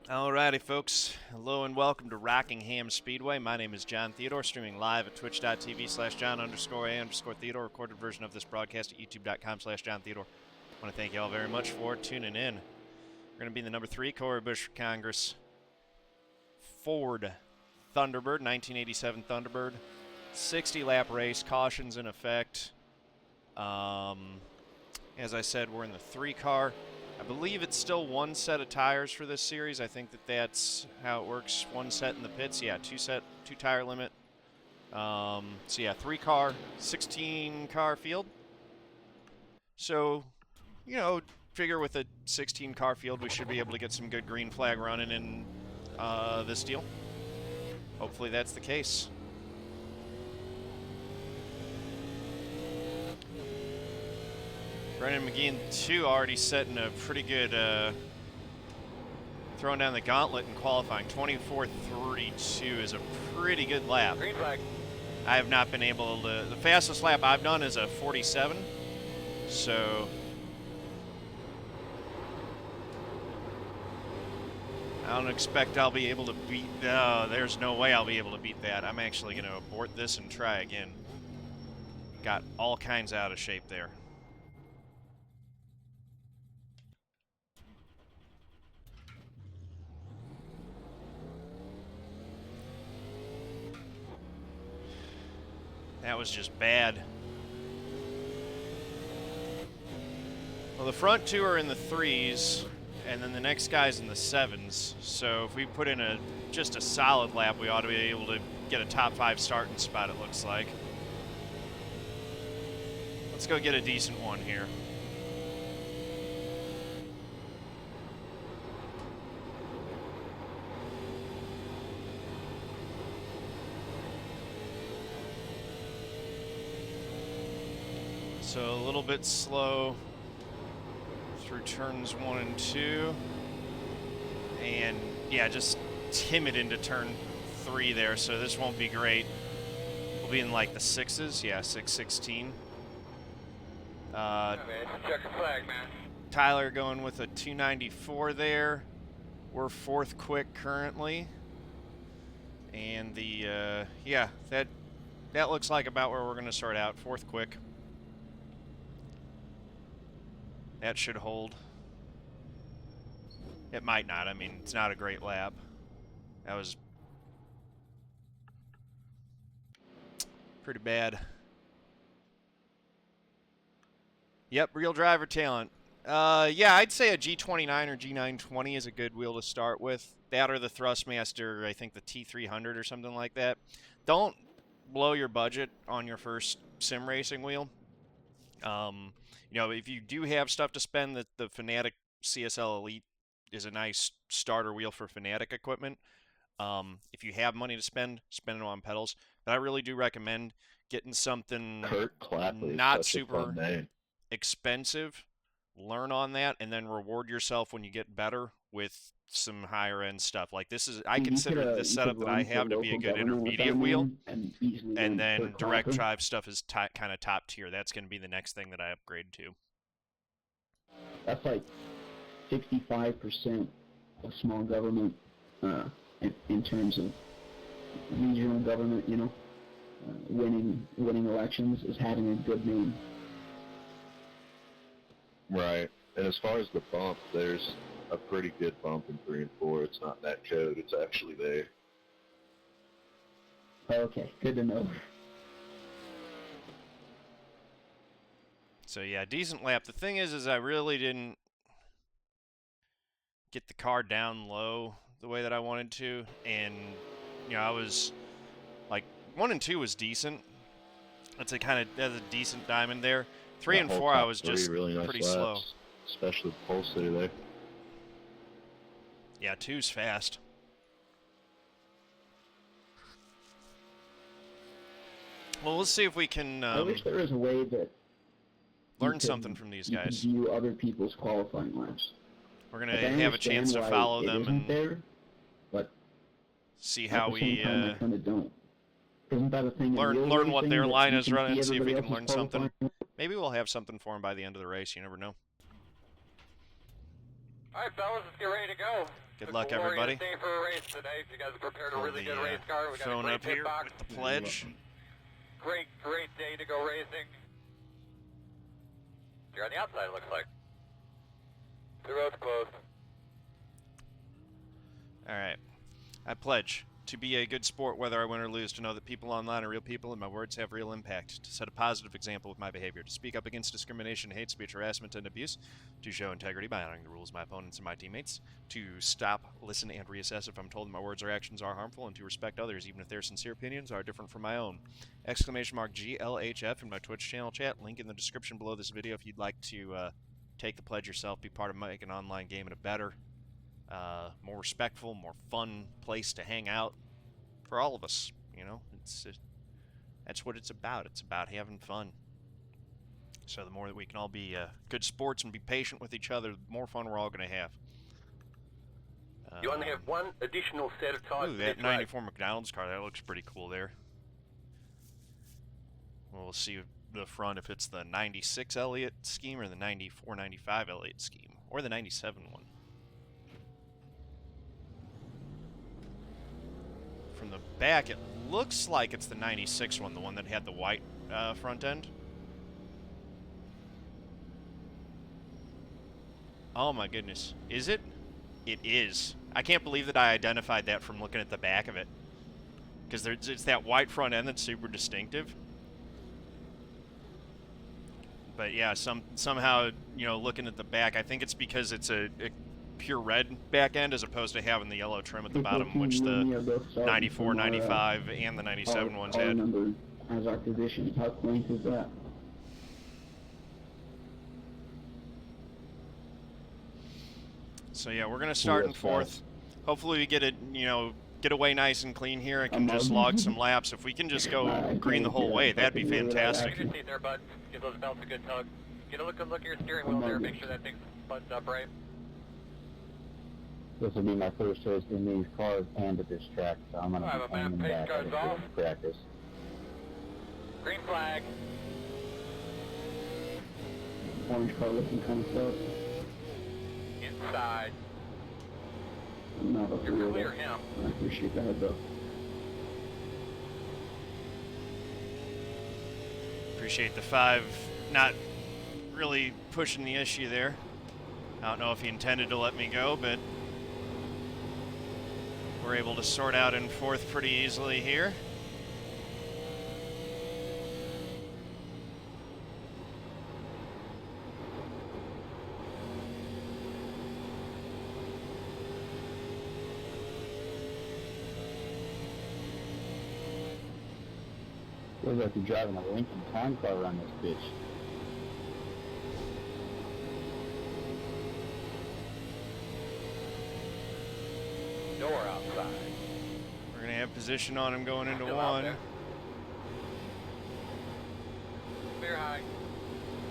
Alrighty, folks. Hello and welcome to Rockingham Speedway. My name is John Theodore, streaming live at twitch.tv/John_A_Theodore. Recorded version of this broadcast at youtube.com/John Theodore. I want to thank you all very much for tuning in. We're going to be in the number 3 Corey Bush for Congress Ford Thunderbird, 1987 Thunderbird. 60-lap race, cautions in effect. As I said, we're in the 3 car. I believe it's still 1 set of tires for this series. I think that's how it works. 1 set in the pits. Yeah, 2 tire limit. So yeah, 3 car, 16 car field. So, figure with a 16 car field, we should be able to get some good green flag running in this deal. Hopefully that's the case. Brendan McGee in 2 already setting a pretty good, throwing down the gauntlet in qualifying. 24.32 is a pretty good lap. Green flag. I have not been able to, the fastest lap I've done is a 47, so I don't expect I'll be able to beat, there's no way I'll be able to beat that. I'm actually going to abort this and try again. Got all kinds out of shape there. That was just bad. Well, the front 2 are in the 3s, and then the next guy's in the 7s. So if we put in just a solid lap, we ought to be able to get a top 5 starting spot, it looks like. Let's go get a decent one here. So a little bit slow through turns 1 and 2. And yeah, just timid into turn 3 there, so this won't be great. We'll be in like the 6s, yeah, 6:16. Check the flag, man. Tyler going with a 294 there. We're 4th quick currently. And the, yeah, that looks like about where we're going to start out, 4th quick. That should hold. It might not. I mean, it's not a great lap. That was pretty bad. Yep, real driver talent. Yeah, I'd say a G29 or G920 is a good wheel to start with. That or the Thrustmaster, I think the T300 or something like that. Don't blow your budget on your first sim racing wheel. If you do have stuff to spend, the Fanatic CSL Elite is a nice starter wheel for Fanatic equipment. If you have money to spend it on pedals. But I really do recommend getting something not super expensive. Learn on that, and then reward yourself when you get better with some higher end stuff. Like this is, I consider this setup that I have to be a good intermediate wheel, and then direct drive stuff is kind of top tier. That's going to be the next thing that I upgrade to. That's like 65% of small government in terms of regional government. Winning elections is having a good name. Right, and as far as the bump, there's a pretty good bump in 3 and 4. It's not that code, it's actually there. Okay, good to know. So yeah, decent lap. The thing is I really didn't get the car down low the way that I wanted to, and I was like 1 and 2 was decent. That's a decent diamond there. 3 and 4, I was just really nice pretty laps, slow. Especially the pole city there. Yeah, 2's fast. Well, let's see if we can I wish there was a way that learn something from these guys. You could view other people's qualifying laps. We're going to have a chance to follow them and there, but see how we I kind of don't. Isn't that a thing? Learn what their line is running and see if we can learn something. Maybe we'll have something for them by the end of the race. You never know. All right, fellas, let's get ready to go. Good luck, everybody. Stay for a race today. You guys prepared a really good race car. We got phone a great up here box. with the pledge. Great day to go racing. You're on the outside, it looks like. The road's closed. All right. I pledge to be a good sport, whether I win or lose, to know that people online are real people and my words have real impact, to set a positive example with my behavior, to speak up against discrimination, hate speech, harassment, and abuse, to show integrity by honoring the rules of my opponents and my teammates, to stop, listen, and reassess if I'm told that my words or actions are harmful, and to respect others, even if their sincere opinions are different from my own. Exclamation mark GLHF in my Twitch channel chat. Link in the description below this video if you'd like to take the pledge yourself, be part of making an online game and a better, more respectful, more fun place to hang out for all of us. You know, that's what it's about. It's about having fun. So the more that we can all be good sports and be patient with each other, the more fun we're all going to have. You only have one additional set of tires. Ooh, that 94 McDonald's car, that looks pretty cool there. Well, we'll see the front if it's the 96 Elliott scheme or the 94, 95 Elliott scheme, or the 97 one. From the back, it looks like it's the 96 one, the one that had the white front end. Oh my goodness. Is it? It is. I can't believe that I identified that from looking at the back of it. Because it's that white front end that's super distinctive. But yeah, somehow, you know, looking at the back, I think it's because it's a pure red back end as opposed to having the yellow trim at the bottom, which the 94, 95, and the 97 ones had. As our position, how quaint is that? So yeah, we're gonna start in fourth. Hopefully we get it, you know, get away nice and clean here. I can just log some laps. If we can just go green the whole way, that'd be fantastic. Get your seat there, bud. Give those belts a good tug. Get a good look at your steering wheel there. Make sure that thing's buttoned up right. This will be my first race in these cars and at this track, so I'm going to be aiming back at it practice. Green flag. Orange car looking kind of close. Inside. Not up You're clear him. I appreciate the heads up. Appreciate the 5 not really pushing the issue there. I don't know if he intended to let me go, but we're able to sort out in fourth pretty easily here. Feels like you're driving a Lincoln time car around this bitch. Door outside. We're going to have position on him going into Still out one. there. Clear high.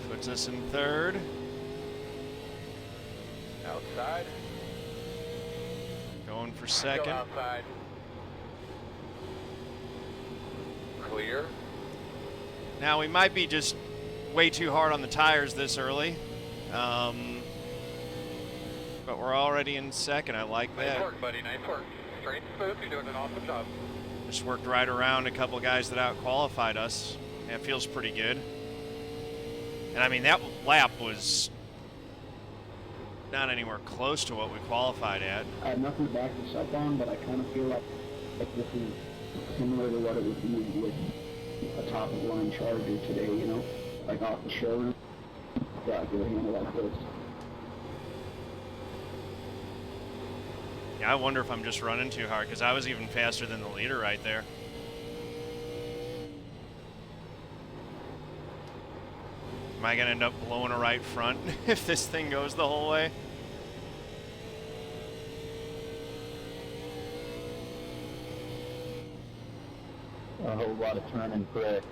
Puts us in third. Outside. Going for Still second. outside. Clear. Now we might be just way too hard on the tires this early. But we're already in second. I like Nice that. work, buddy. Nice work. Straight and smooth. You're doing an awesome job. Just worked right around a couple guys that out-qualified us. That feels pretty good. And I mean, that lap was not anywhere close to what we qualified at. I have nothing to back this up on, but I kind of feel like this is similar to what it would be with a top-of-the-line Charger today, you know? Like off the showroom. Yeah, give a handle like this. Yeah, I wonder if I'm just running too hard, because I was even faster than the leader right there. Am I going to end up blowing a right front if this thing goes the whole way? A whole lot of turn and correct.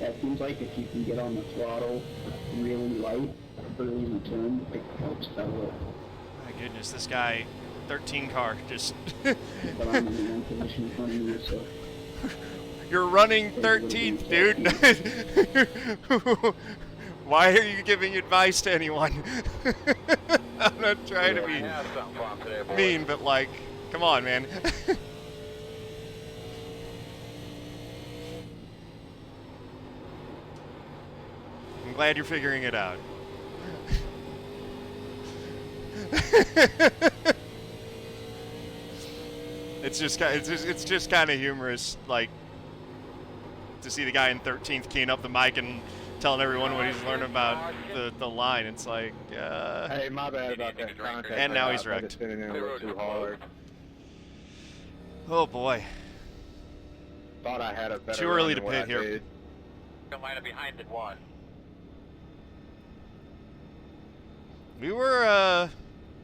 Yeah, it seems like if you can get on the throttle really light early in the turn, it helps settle it. My goodness, this guy, 13 car, just... But I'm in the one position in front of you, so... You're running 13th, dude. Why are you giving advice to anyone? I'm not trying to I be have something for 'em today, boys. mean, but like, come on, man. I'm glad you're figuring it out. It's just kind of humorous, like, to see the guy in 13th keying up the mic and telling everyone what he's learning about the line. It's like, Hey, my bad about that contact. And now he's I wrecked. just spinning in a little too hard. oh boy. Thought I had a better Too run early than to what pit I here. did. Come line up behind it one.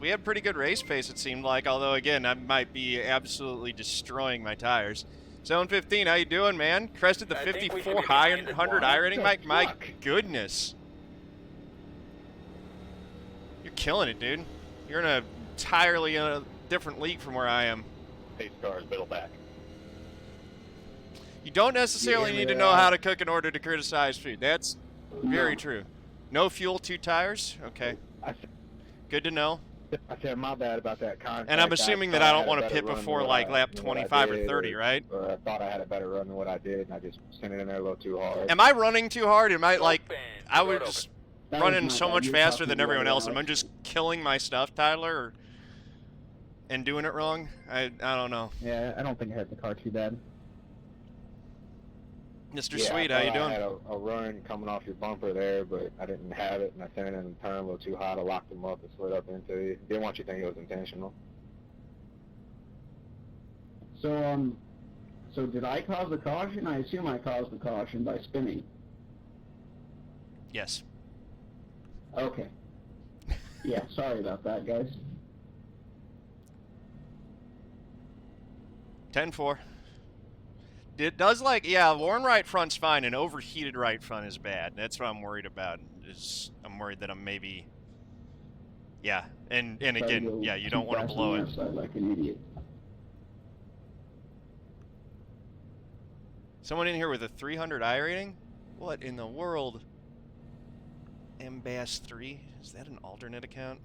We had pretty good race pace, it seemed like, although again, I might be absolutely destroying my tires. Zone 15, how you doing, man? Crested the I think we should 54 be high behind it 100 one. iRating, Mike. My Fuck. goodness. You're killing it, dude. You're in a entirely different league from where I am. Pace cars, middle back. You don't necessarily Yeah, need to yeah. know how to cook in order to criticize food. That's very No. true. No fuel, 2 tires? Okay. I Good to know. said my bad about that contact. And I'm assuming that thought I had don't a want to better pit run before than like what lap than what I 25 or did, 30, right? Or I thought I had a better run than what I did, and I just sent it in there a little too hard. Am I running too hard? Am I like, Open. I Road was open. That was running my so bad. much You're faster talking than to everyone the else? other Am I just killing my stuff, Tyler, and doing it wrong? I don't know. Yeah, I don't think I hit the car too bad. Mr. Yeah, Sweet, I how you thought doing? I had a run coming off your bumper there, but I didn't have it, and I sent it in the turn a little too hot. I locked him up and slid up into you. Didn't want you to think it was intentional. So did I cause the caution? I assume I caused the caution by spinning. Yes. Okay. Yeah, sorry about that, guys. 10-4. It does like, yeah, worn right front's fine, and overheated right front is bad. That's what I'm worried about. I'm worried that I'm maybe, yeah, and Try to again, go yeah, you too don't want to fast blow on it. the outside like an idiot. Someone in here with a 300 iRating? What in the world? MBass3? Is that an alternate account?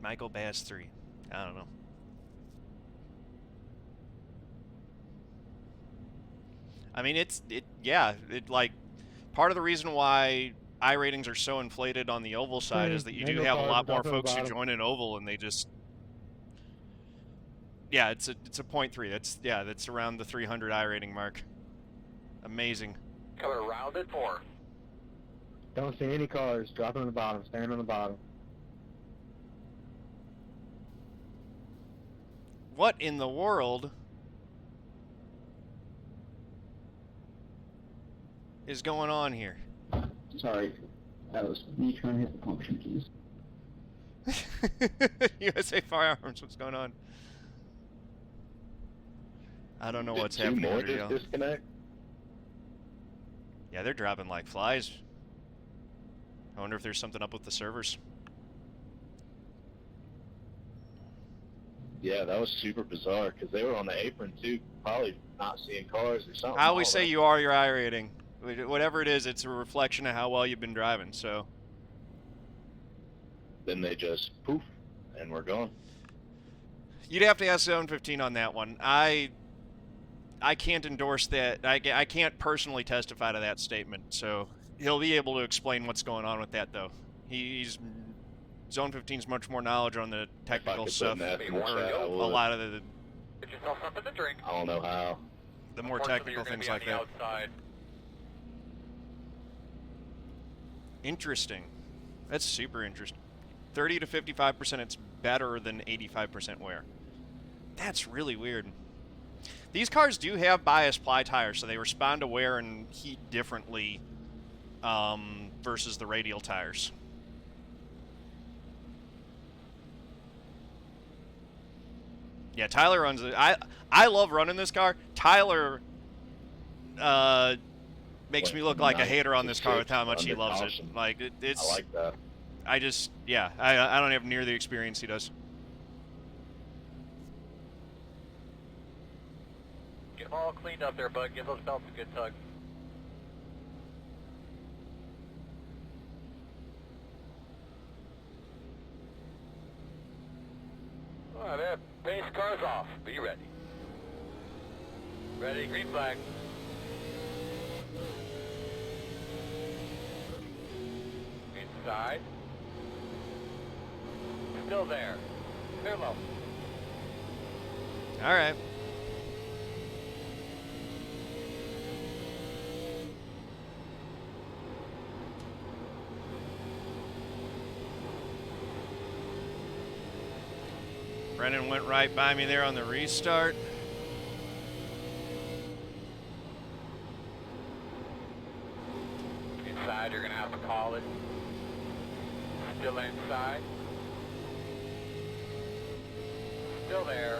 Michael Bass 3. I don't know. I mean, yeah, like, part of the reason why iRatings are so inflated on the oval side is that you do have a lot more folks who join an oval and they just, yeah, it's a 0.3. That's around the 300 iRating mark. Amazing. Coming around at 4. Don't see any cars. Dropping on the bottom. Staying on the bottom. What in the world is going on here? Sorry, that was me trying to hit the function keys. USA Firearms, what's going on? I don't know Did what's two happening more under just Dale. disconnect? Yeah, they're dropping like flies. I wonder if there's something up with the servers. Yeah, that was super bizarre because they were on the apron too, probably not seeing cars or something. I always all say that. you are your iRating. Whatever it is, it's a reflection of how well you've been driving, so. Then they just poof, and we're gone. You'd have to ask Zone 15 on that one. I can't endorse that. I can't personally testify to that statement, so he'll be able to explain what's going on with that, though. He's Zone 15's much more knowledge on the technical could put stuff. that in the Or chat, I a would. lot of the Get yourself something to drink. I don't know how. more Unfortunately, technical you're gonna things be on like the that. outside. Interesting. That's super interesting. 30 to 55%, it's better than 85% wear. That's really weird. These cars do have bias ply tires, so they respond to wear and heat differently versus the radial tires. Yeah, Tyler runs it. I love running this car. Tyler makes me look like a hater on this car with how much he loves it. Like it's. I like that. I just, yeah, I don't have near the experience he does. Get them all cleaned up there, bud. Give those belts a good tug. that pace car's off. Be ready. Ready, green flag. Inside. Still there. Clear low. All right. Brennan went right by me there on the restart. Inside, you're going to have to call it. Still inside. Still there.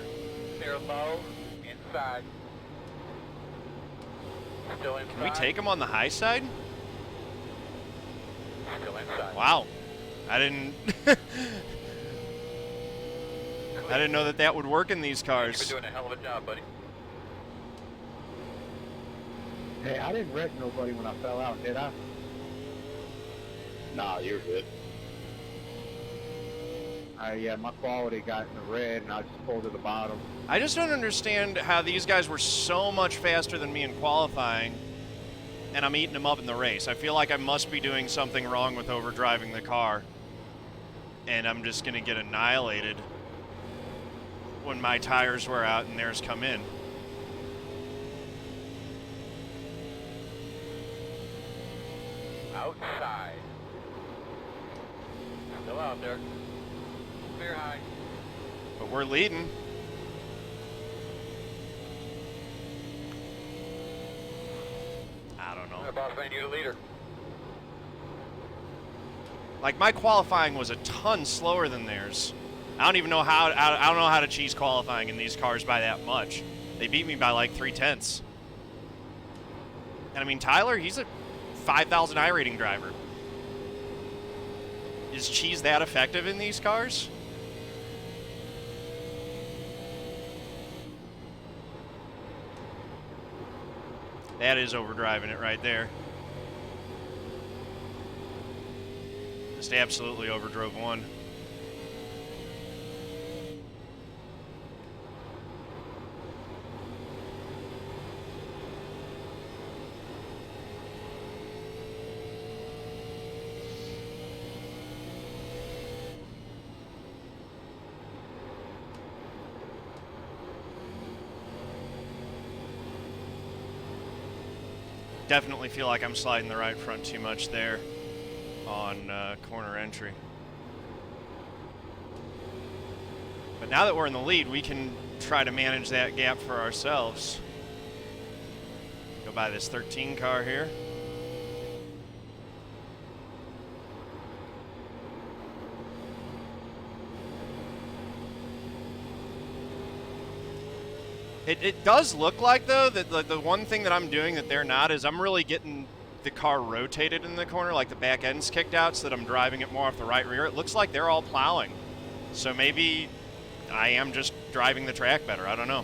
Clear low. Inside. Still inside. Can we take him on the high side? Still inside. Wow. I didn't I didn't know that that would work in these You've cars. been doing a hell of a job, buddy. Hey, I didn't wreck nobody when I fell out, did I? Nah, you're good. Yeah, my quality got in the red, and I just pulled to the bottom. I just don't understand how these guys were so much faster than me in qualifying, and I'm eating them up in the race. I feel like I must be doing something wrong with overdriving the car, and I'm just going to get annihilated when my tires wear out and theirs come in. Outside. Still out there. Clear high. But we're leading. I don't know. Boss man, you the leader. Like, my qualifying was a ton slower than theirs. I don't even know how. I don't know how to cheese qualifying in these cars by that much. They beat me by like 0.3. And I mean, Tyler, he's a 5,000 iRating driver. Is cheese that effective in these cars? That is overdriving it right there. Just absolutely overdrove one. Definitely feel like I'm sliding the right front too much there on corner entry. But now that we're in the lead, we can try to manage that gap for ourselves. Go by this 13 car here. It does look like, though, that the one thing that I'm doing that they're not is I'm really getting the car rotated in the corner, like the back end's kicked out, so that I'm driving it more off the right rear. It looks like they're all plowing. So maybe I am just driving the track better. I don't know.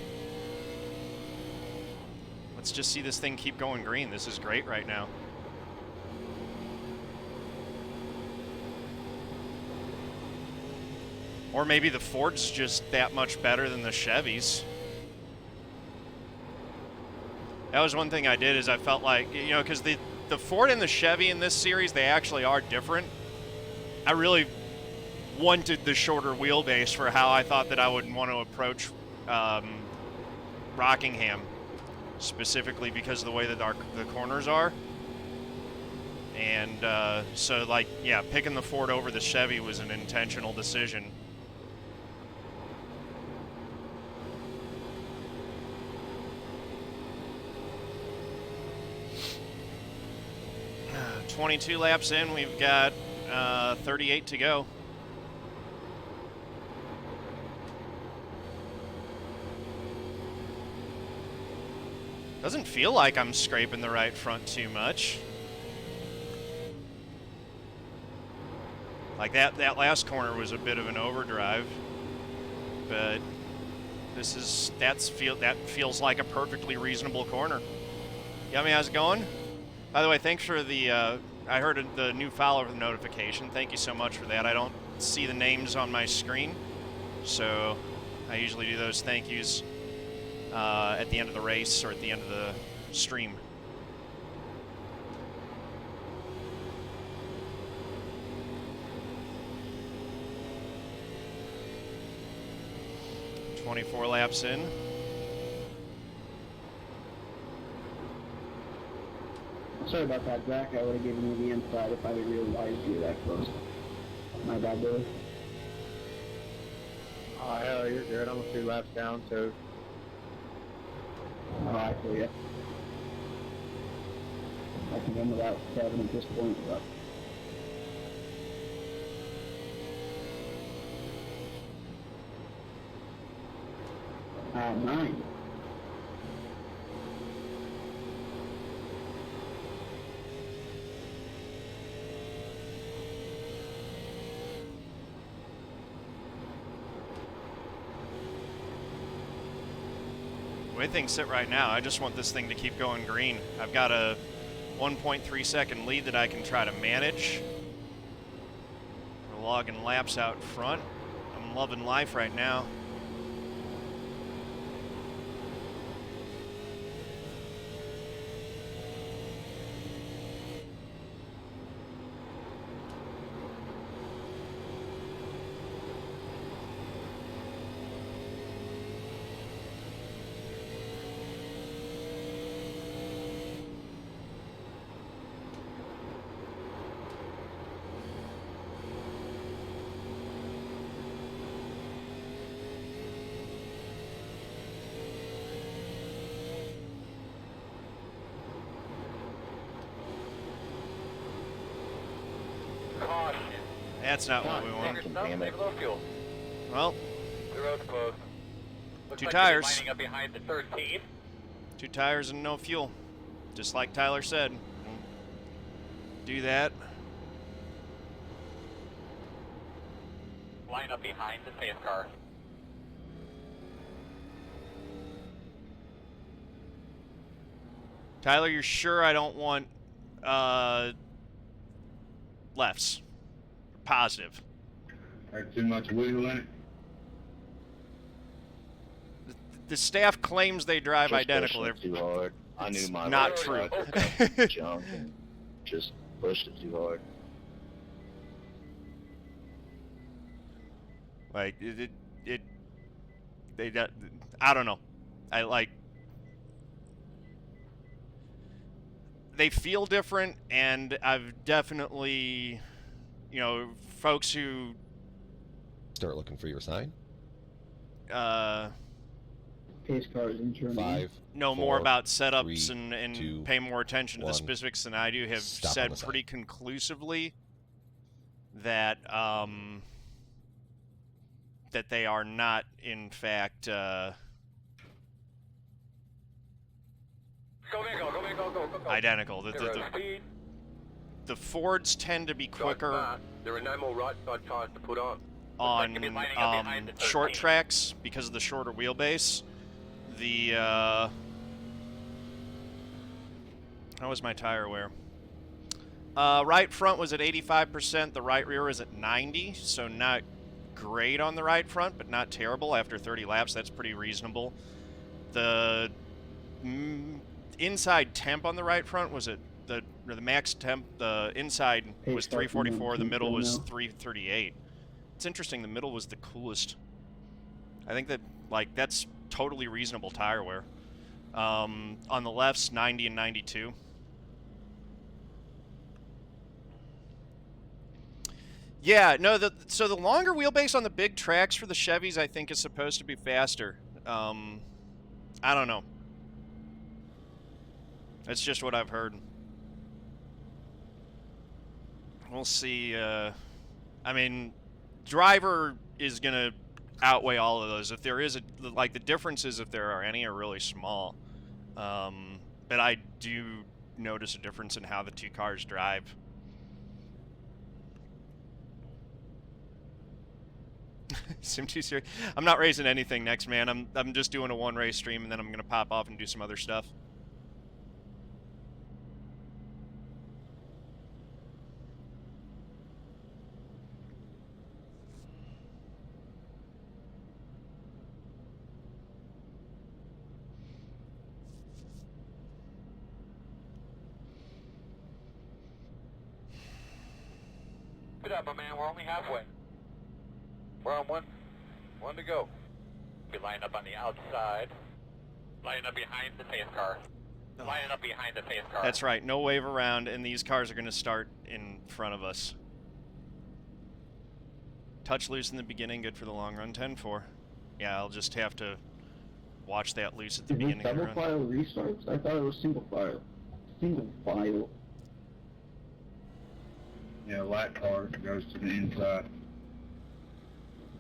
Let's just see this thing keep going green. This is great right now. Or maybe the Ford's just that much better than the Chevys. That was one thing I did, is I felt like, you know, because the Ford and the Chevy in this series, they actually are different. I really wanted the shorter wheelbase for how I thought that I would want to approach Rockingham, specifically because of the way that the corners are. And so, like, yeah, picking the Ford over the Chevy was an intentional decision. 22 laps in, we've got 38 to go. Doesn't feel like I'm scraping the right front too much. Like that last corner was a bit of an overdrive, but that feels like a perfectly reasonable corner. Yummy, how's it going? By the way, thanks for the, I heard the new follower notification. Thank you so much for that. I don't see the names on my screen, so I usually do those thank yous at the end of the race or at the end of the stream. "24 laps in. Sorry about that, Zach. I would have given you the inside if I didn't realize you were that close. My bad, Billy. Oh, hell, you're good. I'm a few laps down, too. Oh, I feel ya. I think I'm about 7 at this point, but... At 9. The way things sit right now, I just want this thing to keep going green. I've got a 1.3 second lead that I can try to manage. We're logging laps out front. I'm loving life right now. Caution. That's not what we Take want. your stuff, Damn take it. a little fuel. Well, The road's closed. Looks Two like tires. you're lining up behind the 13. 2 tires and no fuel. Just like Tyler said. Do that. Line up behind the safe car. Tyler, you're sure I don't want lefts? Positive. Got too much wiggle in it. The staff claims they drive Just identical. pushed it too hard. I knew It's my not right true. side was junk and just pushed it too hard. Like I don't know. I like. They feel different, and I've definitely, you know, folks who Start looking for your sign. Pace cars in Germany. 5. know 4, more about setups 3, and 2, pay more attention to the 1. specifics than I do have Stop on said the side. pretty conclusively that that they are not, in fact, Go, man, go, go, man, go, go, go, go. identical. Zero speed. The Fords tend to be quicker There are no more right side tires to put on. on you'll be lining up behind the short 13. tracks because of the shorter wheelbase. The how was my tire wear? Right front was at 85%. The right rear is at 90, so not great on the right front, but not terrible after 30 laps. That's pretty reasonable. The inside temp on the right front was at the max temp. The inside was 344. The middle was 338. It's interesting. The middle was the coolest. I think that that's totally reasonable tire wear. On the lefts, 90 and 92. Yeah, no. So the longer wheelbase on the big tracks for the Chevys, I think, is supposed to be faster. I don't know. That's just what I've heard. We'll see. I mean, driver is gonna outweigh all of those. If there is the differences, if there are any, are really small. But I do notice a difference in how the two cars drive. Sim 2 Series. I'm not racing anything next, man. I'm just doing a one race stream, and then I'm gonna pop off and do some other stuff. Good up, my man. We're only halfway. We're on one to go. Be lining up on the outside. Lining up behind the safe car. Lining up behind the safe car. That's right. No wave around, and these cars are going to start in front of us. Touch loose in the beginning, good for the long run. 10-4. Yeah, I'll just have to watch that loose at the Is this beginning of the double run. file restarts? I thought it was single file. Single file. Yeah, light car goes to the inside.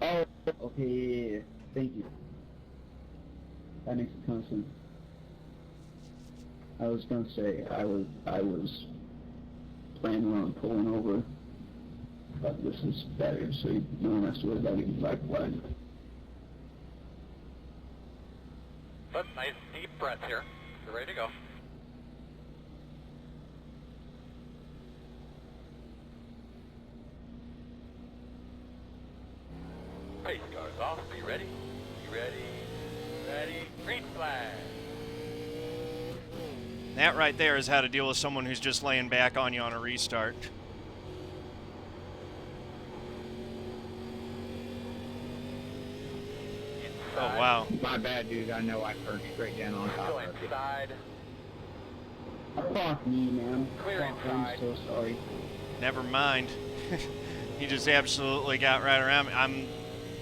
Oh, okay, yeah. Thank you. That makes a ton of sense. I was gonna say, I was planning on pulling over, but this is better, so you don't have to worry about getting black flag. But nice deep breaths here. You're ready to go. Pace cars off. Be ready. Be ready. Ready. Green flag. That right there is how to deal with someone who's just laying back on you on a restart. Oh, Inside. wow. My bad, dude. I know I turned straight down on top Still of it. inside. Fuck me, man. Clear Fuck, inside. I'm so sorry. Never mind. He just absolutely got right around me. I'm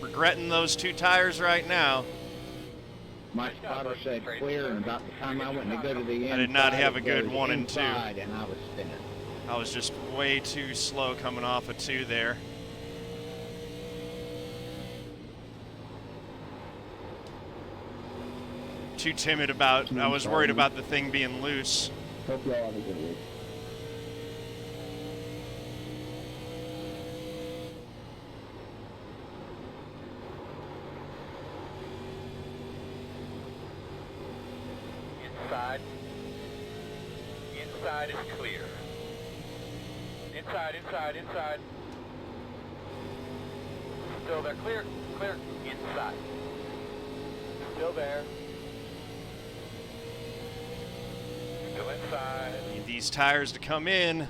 regretting those 2 tires right now. My spotter said clear, and about the time I went to go to the inside, I did not have a it good goes 1 and 2. inside, and I was spinning. I was just way too slow coming off of 2 there. Too timid about, I was worried about the thing being loose. Hope y'all have a good week. Inside. Inside is clear. Inside, inside, inside. Still there. Clear, clear. Inside. Still there. Still inside. Need these tires to come in.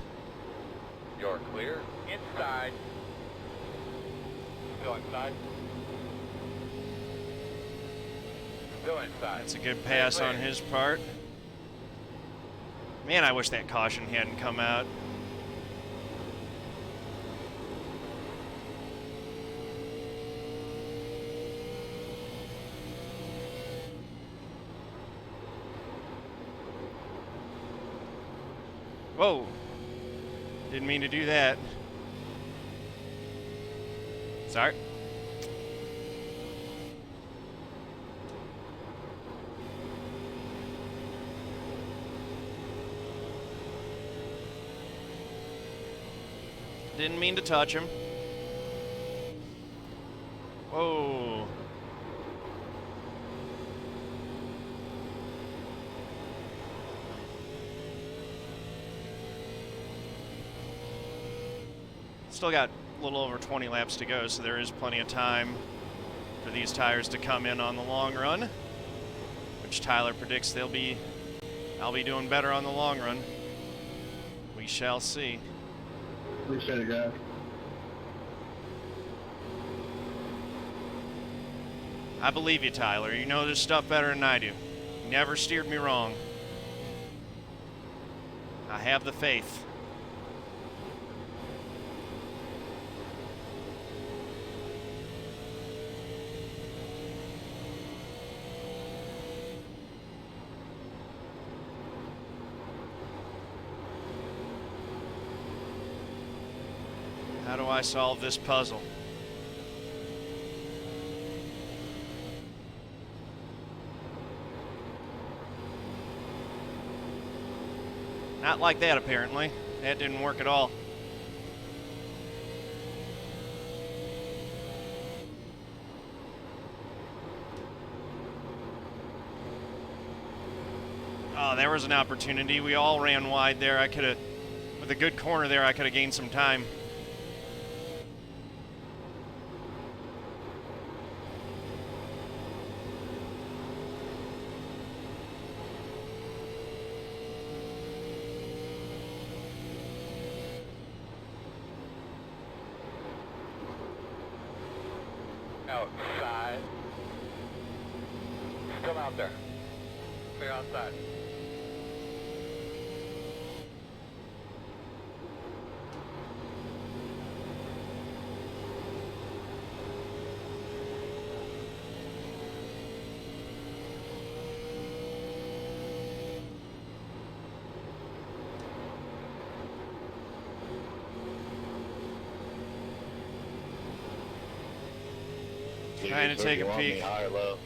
You're clear. Inside. Still inside. Still inside. That's a good pass on his part. Man, I wish that caution hadn't come out. Whoa. Didn't mean to do that. Sorry. Didn't mean to touch him. Whoa. Still got a little over 20 laps to go, so there is plenty of time for these tires to come in on the long run, which Tyler predicts I'll be doing better on the long run. We shall see. Appreciate it, guys. I believe you, Tyler. You know this stuff better than I do. You never steered me wrong. I have the faith. How do I solve this puzzle? Not like that, apparently. That didn't work at all. Oh, there was an opportunity. We all ran wide there. I could have, with a good corner there, I could have gained some time. outside. Still out there. Clear outside. Trying to take a peek. High or low?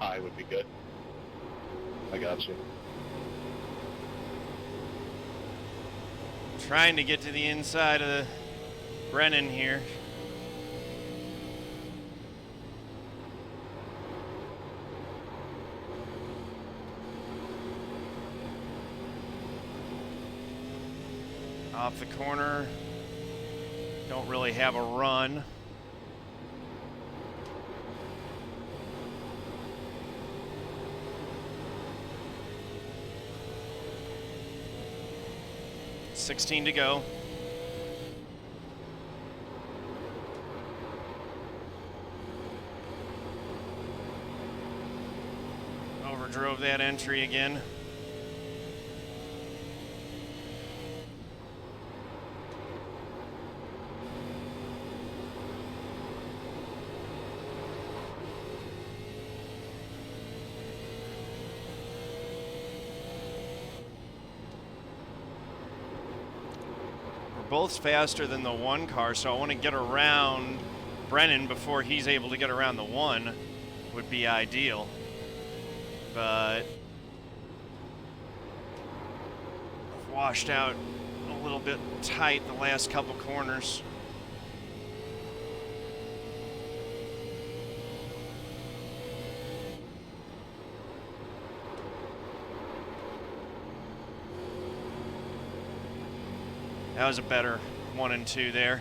High would be good. I got you. Trying to get to the inside of the Brennan here. Off the corner. Don't really have a run. $16 to go. Overdrove that entry again. Both faster than the one car, so I want to get around Brennan before he's able to get around the one would be ideal. But washed out a little bit tight the last couple corners. That was a better 1 and 2 there.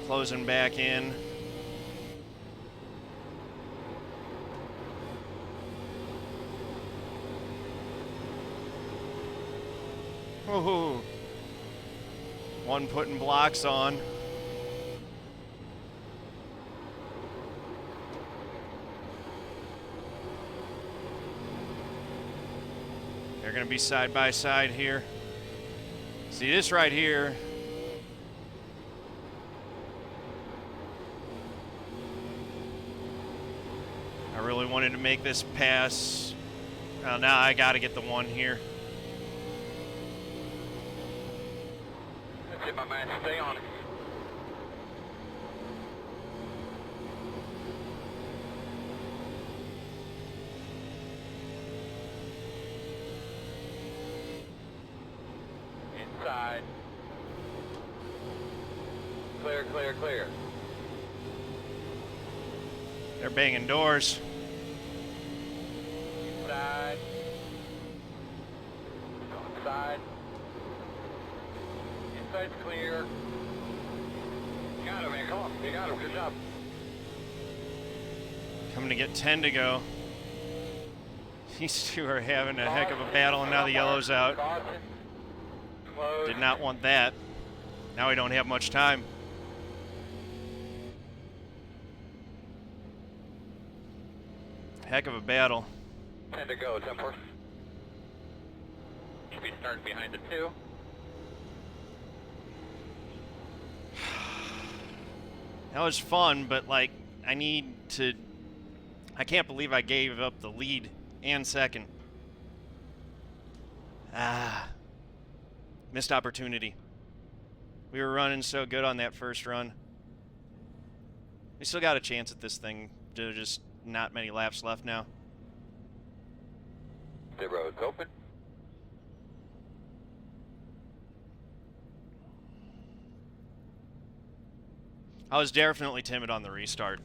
Closing back in. Woohoo! One putting blocks on. They're going to be side by side here. See this right here. I really wanted to make this pass. Well, now I got to get the one here. That's it, my man. Stay on it. Inside. Clear, clear, clear. They're banging doors. Inside. Outside. Inside's clear. You got him, man. Come on. You got him. Good job. Coming to get 10 to go. These two are having a heck of a battle, and now the yellow's out. Did not want that. Now we don't have much time. Heck of a battle. 10 to go, 10-4. Should be starting behind the 2. That was fun, but like, I can't believe I gave up the lead and second. Missed opportunity. We were running so good on that first run. We still got a chance at this thing. There's just not many laps left now. The road's open. I was definitely timid on the restart.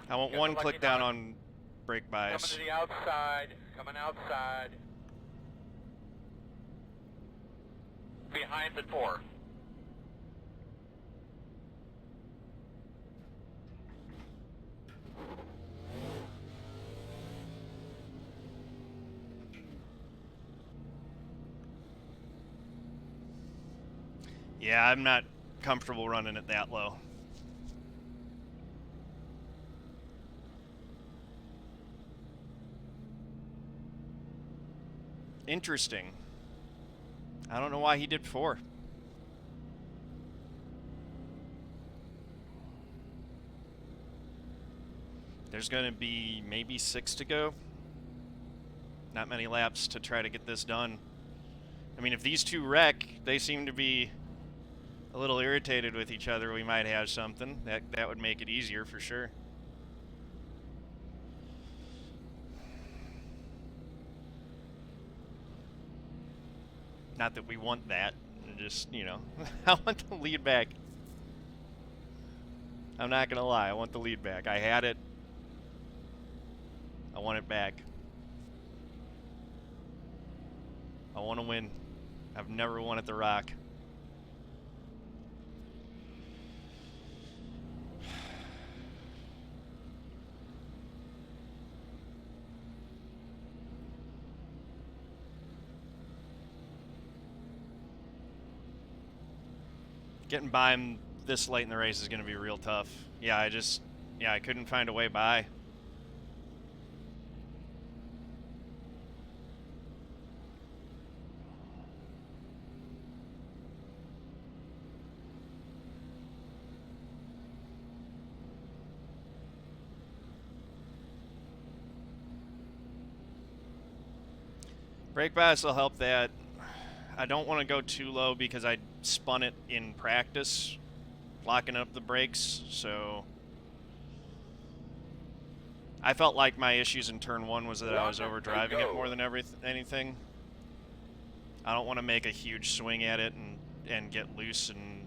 I want one click down on brake bias. Coming to the outside. Coming outside. Behind the 4. Yeah, I'm not comfortable running it that low. Interesting. I don't know why he did 4. There's going to be maybe 6 to go. Not many laps to try to get this done. I mean, if these two wreck, they seem to be a little irritated with each other. We might have something. That would make it easier for sure. Not that we want that. Just, you know, I want the lead back. I'm not going to lie. I want the lead back. I had it. I want it back. I want to win. I've never won at the Rock. Getting by him this late in the race is going to be real tough. Yeah, I couldn't find a way by. Brake bias will help that. I don't want to go too low because I spun it in practice, locking up the brakes, so I felt like my issues in turn 1 was that I was overdriving it more than anything. I don't want to make a huge swing at it and get loose and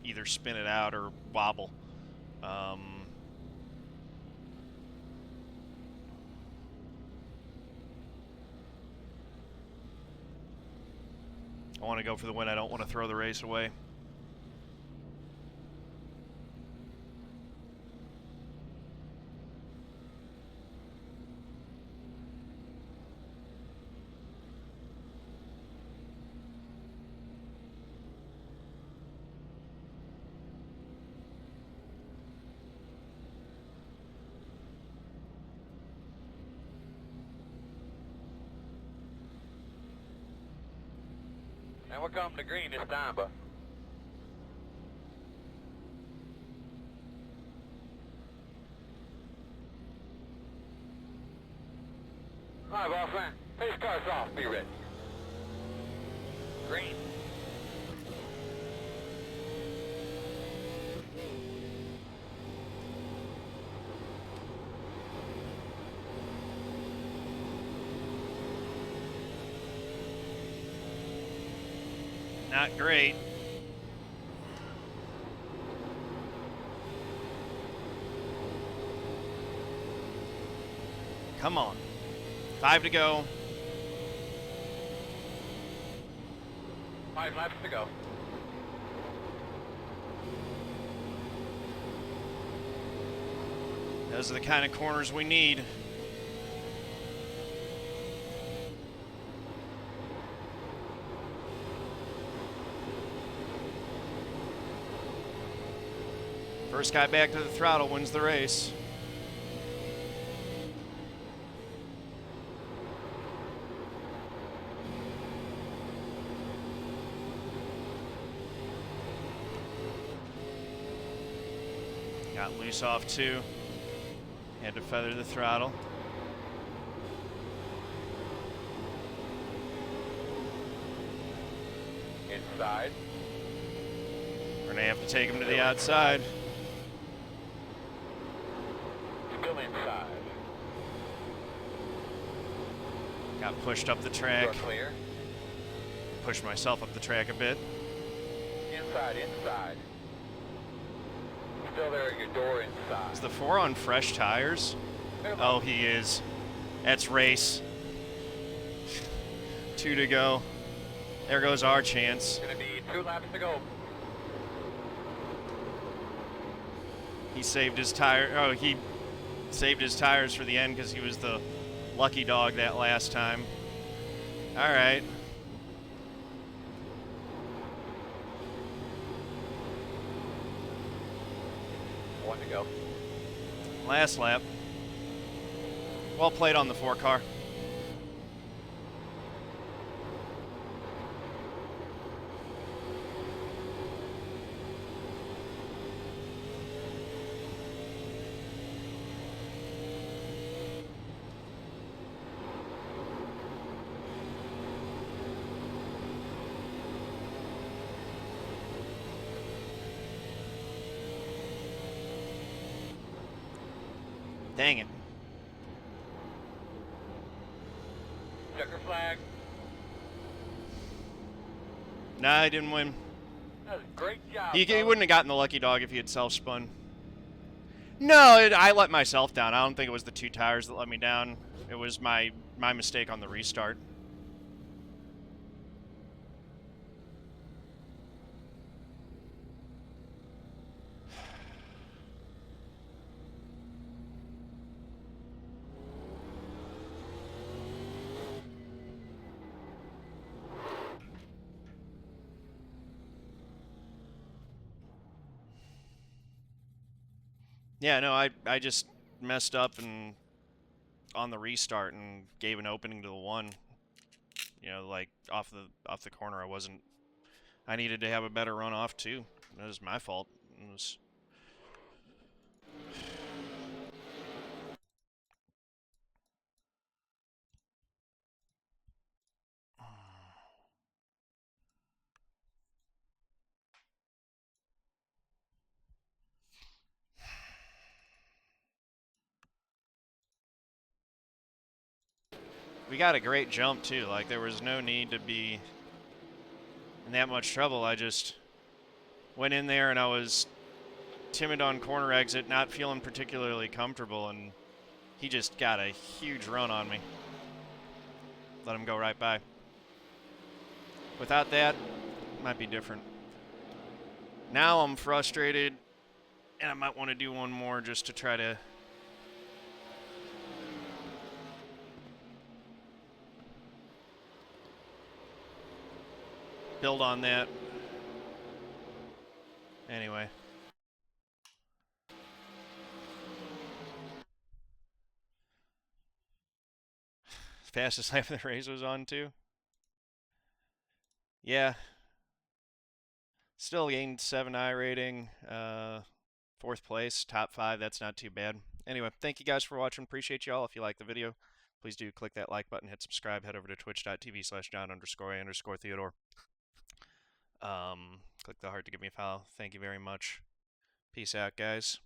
either spin it out or wobble. I want to go for the win. I don't want to throw the race away. And we're coming to green this time, but all right, boss man. Pace car's off. Be ready. Green. Not great. Come on. 5 to go. 5 laps to go. Those are the kind of corners we need. First guy back to the throttle wins the race. Got loose off 2. Had to feather the throttle. Inside. We're gonna have to take him to the outside. Still inside. Got pushed up the track. You're clear. Pushed myself up the track a bit. Inside, inside. Still there at your door inside. Is the 4 on fresh tires? Oh, he is. That's race. 2 to go. There goes our chance. Gonna be 2 laps to go. He saved his tire. Oh, he saved his tires for the end because he was the lucky dog that last time. All right. 1 to go. Last lap. Well played on the 4 car. Dang it. Checker flag. Nah, I didn't win. That was a great job. He fellas. wouldn't have gotten the lucky dog if he had self-spun. No, I let myself down. I don't think it was the 2 tires that let me down. It was my mistake on the restart. Yeah, no, I just messed up and on the restart and gave an opening to the 1. You know, like off the corner. I needed to have a better run off too. That was my fault. It was We got a great jump too. Like there was no need to be in that much trouble. I just went in there and I was timid on corner exit, not feeling particularly comfortable, and he just got a huge run on me. Let him go right by. Without that, it might be different. Now I'm frustrated, and I might want to do one more just to try to build on that. Anyway. Fastest lap of the race was on too. Yeah. Still gained 7 iRating. 4th place, top 5. That's not too bad. Anyway, thank you guys for watching. Appreciate you all. If you like the video, please do click that like button, hit subscribe, head over to twitch.tv/John_A_Theodore. Click the heart to give me a follow. Thank you very much. Peace out, guys.